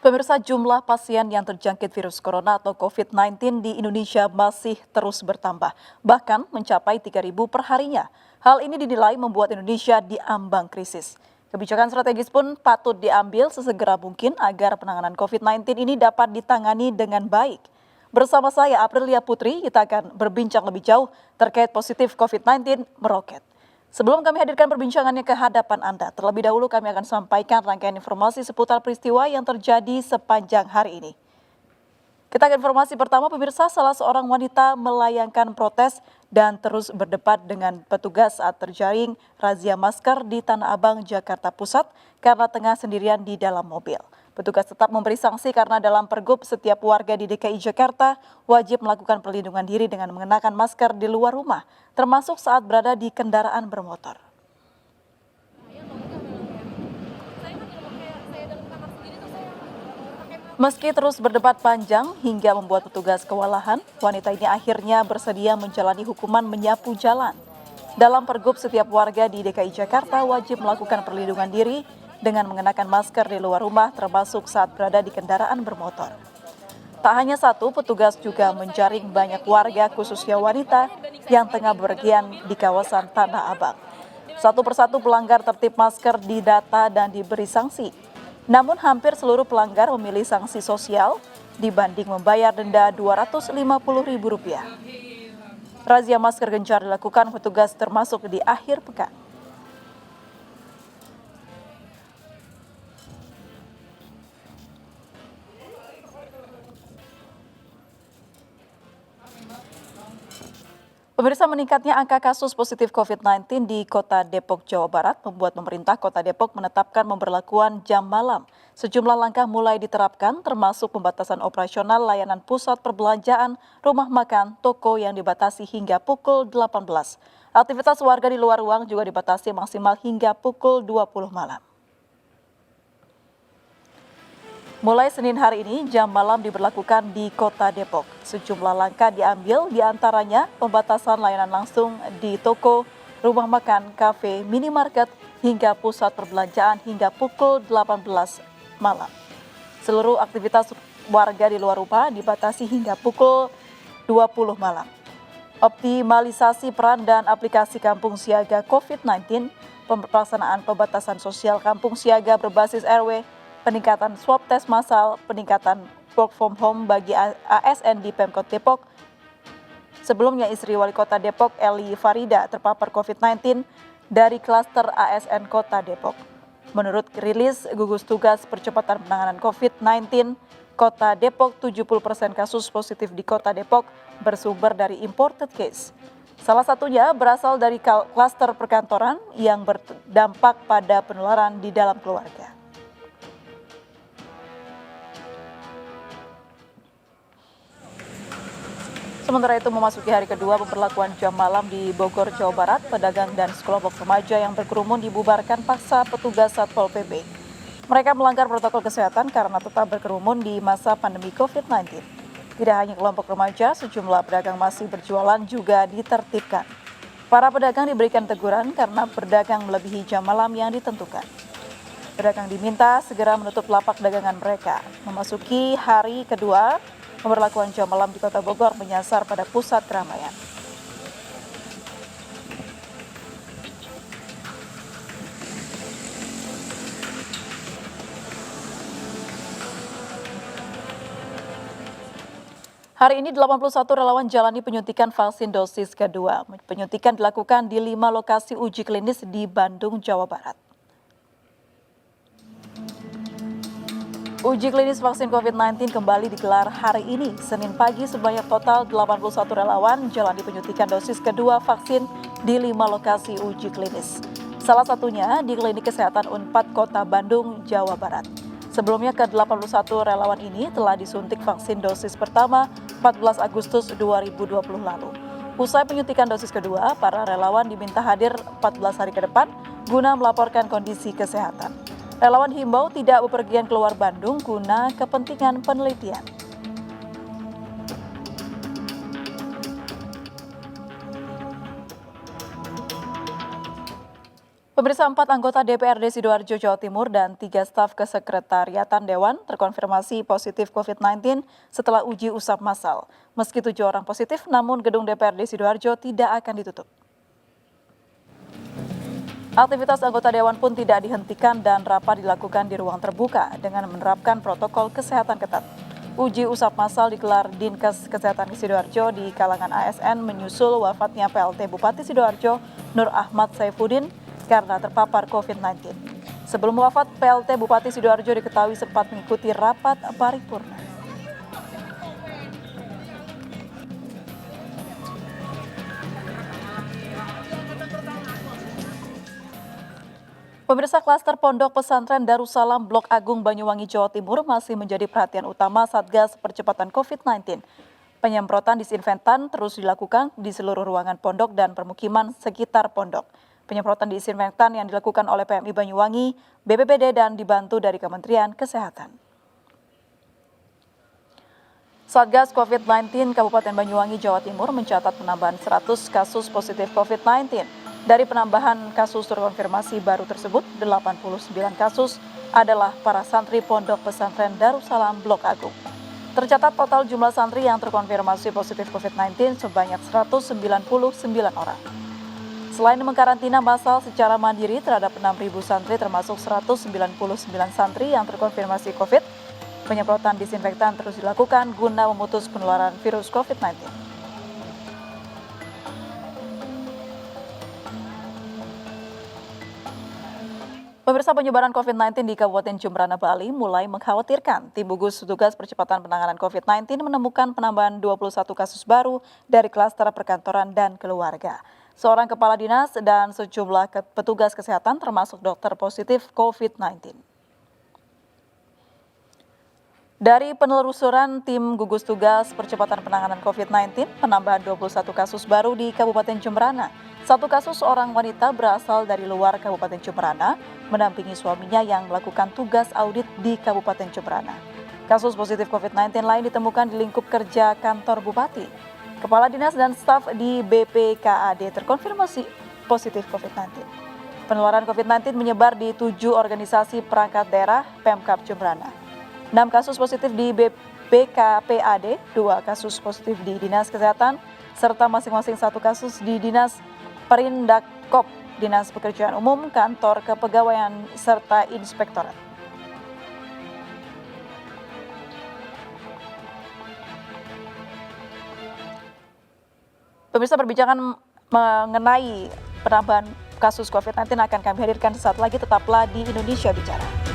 Pemirsa, jumlah pasien yang terjangkit virus corona atau COVID-19 di Indonesia masih terus bertambah, bahkan mencapai 3.000 perharinya. Hal ini dinilai membuat Indonesia diambang krisis. Kebijakan strategis pun patut diambil sesegera mungkin agar penanganan COVID-19 ini dapat ditangani dengan baik. Bersama saya, Aprilia Putri, kita akan berbincang lebih jauh terkait positif COVID-19 meroket. Sebelum kami hadirkan perbincangannya ke hadapan Anda, terlebih dahulu kami akan sampaikan rangkaian informasi seputar peristiwa yang terjadi sepanjang hari ini. Kita ke informasi pertama, pemirsa, salah seorang wanita melayangkan protes dan terus berdebat dengan petugas saat terjaring razia masker di Tanah Abang, Jakarta Pusat karena tengah sendirian di dalam mobil. Petugas tetap memberi sanksi karena dalam pergub setiap warga di DKI Jakarta wajib melakukan perlindungan diri dengan mengenakan masker di luar rumah, termasuk saat berada di kendaraan bermotor. Meski terus berdebat panjang hingga membuat petugas kewalahan, wanita ini akhirnya bersedia menjalani hukuman menyapu jalan. Dalam pergub setiap warga di DKI Jakarta wajib melakukan perlindungan diri dengan mengenakan masker di luar rumah termasuk saat berada di kendaraan bermotor. Tak hanya satu, petugas juga menjaring banyak warga khususnya wanita yang tengah bepergian di kawasan Tanah Abang. Satu persatu pelanggar tertib masker didata dan diberi sanksi. Namun hampir seluruh pelanggar memilih sanksi sosial dibanding membayar denda Rp250.000. Razia masker gencar dilakukan petugas termasuk di akhir pekan. Pemirsa, meningkatnya angka kasus positif COVID-19 di Kota Depok, Jawa Barat membuat pemerintah Kota Depok menetapkan pemberlakuan jam malam. Sejumlah langkah mulai diterapkan termasuk pembatasan operasional layanan pusat perbelanjaan, rumah makan, toko yang dibatasi hingga pukul 18. Aktivitas warga di luar ruang juga dibatasi maksimal hingga pukul 20 malam. Mulai Senin hari ini, jam malam diberlakukan di Kota Depok. Sejumlah langkah diambil, diantaranya pembatasan layanan langsung di toko, rumah makan, kafe, minimarket, hingga pusat perbelanjaan hingga pukul 18 malam. Seluruh aktivitas warga di luar rumah dibatasi hingga pukul 20 malam. Optimalisasi peran dan aplikasi Kampung Siaga COVID-19, pelaksanaan pembatasan sosial Kampung Siaga berbasis RW, peningkatan swab tes massal, peningkatan work from home bagi ASN di Pemkot Depok. Sebelumnya istri Wali Kota Depok, Eli Farida, terpapar COVID-19 dari klaster ASN Kota Depok. Menurut rilis gugus tugas percepatan penanganan COVID-19, Kota Depok 70% kasus positif di Kota Depok bersumber dari imported case. Salah satunya berasal dari klaster perkantoran yang berdampak pada penularan di dalam keluarga. Sementara itu memasuki hari kedua pemberlakuan jam malam di Bogor, Jawa Barat, pedagang dan sekelompok remaja yang berkerumun dibubarkan paksa petugas Satpol PP. Mereka melanggar protokol kesehatan karena tetap berkerumun di masa pandemi COVID-19. Tidak hanya kelompok remaja, sejumlah pedagang masih berjualan juga ditertibkan. Para pedagang diberikan teguran karena berdagang melebihi jam malam yang ditentukan. Pedagang diminta segera menutup lapak dagangan mereka. Memasuki hari kedua, pemberlakuan jam malam di Kota Bogor menyasar pada pusat keramaian. Hari ini 81 relawan jalani penyuntikan vaksin dosis kedua. Penyuntikan dilakukan di 5 lokasi uji klinis di Bandung, Jawa Barat. Uji klinis vaksin COVID-19 kembali digelar hari ini, Senin pagi sebanyak total 81 relawan jalani penyuntikan dosis kedua vaksin di 5 lokasi uji klinis. Salah satunya di Klinik Kesehatan Unpad Kota Bandung, Jawa Barat. Sebelumnya ke-81 relawan ini telah disuntik vaksin dosis pertama 14 Agustus 2020 lalu. Usai penyuntikan dosis kedua, para relawan diminta hadir 14 hari ke depan guna melaporkan kondisi kesehatan. Relawan himbau tidak bepergian keluar Bandung guna kepentingan penelitian. Pemirsa, 4 anggota DPRD Sidoarjo, Jawa Timur dan 3 staf kesekretariatan Dewan terkonfirmasi positif COVID-19 setelah uji usap massal. Meski 7 orang positif, namun gedung DPRD Sidoarjo tidak akan ditutup. Aktivitas anggota Dewan pun tidak dihentikan dan rapat dilakukan di ruang terbuka dengan menerapkan protokol kesehatan ketat. Uji usap massal digelar Dinkes Kesehatan Sidoarjo di kalangan ASN menyusul wafatnya PLT Bupati Sidoarjo Nur Ahmad Saifuddin karena terpapar COVID-19. Sebelum wafat, PLT Bupati Sidoarjo diketahui sempat mengikuti rapat paripurna. Pemirsa, klaster Pondok Pesantren Darussalam Blok Agung Banyuwangi, Jawa Timur masih menjadi perhatian utama Satgas Percepatan COVID-19. Penyemprotan disinfektan terus dilakukan di seluruh ruangan pondok dan permukiman sekitar pondok. Penyemprotan disinfektan yang dilakukan oleh PMI Banyuwangi, BPBD dan dibantu dari Kementerian Kesehatan. Satgas COVID-19 Kabupaten Banyuwangi, Jawa Timur mencatat penambahan 100 kasus positif COVID-19. Dari penambahan kasus terkonfirmasi baru tersebut, 89 kasus adalah para santri Pondok Pesantren Darussalam Blok Agung. Tercatat total jumlah santri yang terkonfirmasi positif COVID-19 sebanyak 199 orang. Selain mengkarantina massal secara mandiri terhadap 6.000 santri termasuk 199 santri yang terkonfirmasi COVID, penyemprotan disinfektan terus dilakukan guna memutus penularan virus COVID-19. Pemirsa, penyebaran COVID-19 di Kabupaten Jemberana, Bali mulai mengkhawatirkan. Tim gugus tugas percepatan penanganan COVID-19 menemukan penambahan 21 kasus baru dari klaster perkantoran dan keluarga. Seorang kepala dinas dan sejumlah petugas kesehatan termasuk dokter positif COVID-19. Dari penelusuran tim gugus tugas percepatan penanganan COVID-19, penambahan 21 kasus baru di Kabupaten Jemberana. 1 kasus orang wanita berasal dari luar Kabupaten Jemberana, mendampingi suaminya yang melakukan tugas audit di Kabupaten Jemberana. Kasus positif COVID-19 lain ditemukan di lingkup kerja kantor Bupati. Kepala dinas dan staf di BPKAD terkonfirmasi positif COVID-19. Penularan COVID-19 menyebar di 7 organisasi perangkat daerah Pemkab Jemberana. 6 kasus positif di BKPAD, 2 kasus positif di Dinas Kesehatan, serta masing-masing 1 kasus di Dinas Perindakop, Dinas Pekerjaan Umum, Kantor Kepegawaian, serta Inspektorat. Pemirsa, perbincangan mengenai penambahan kasus COVID-19 akan kami hadirkan sesaat lagi, tetaplah di Indonesia Bicara.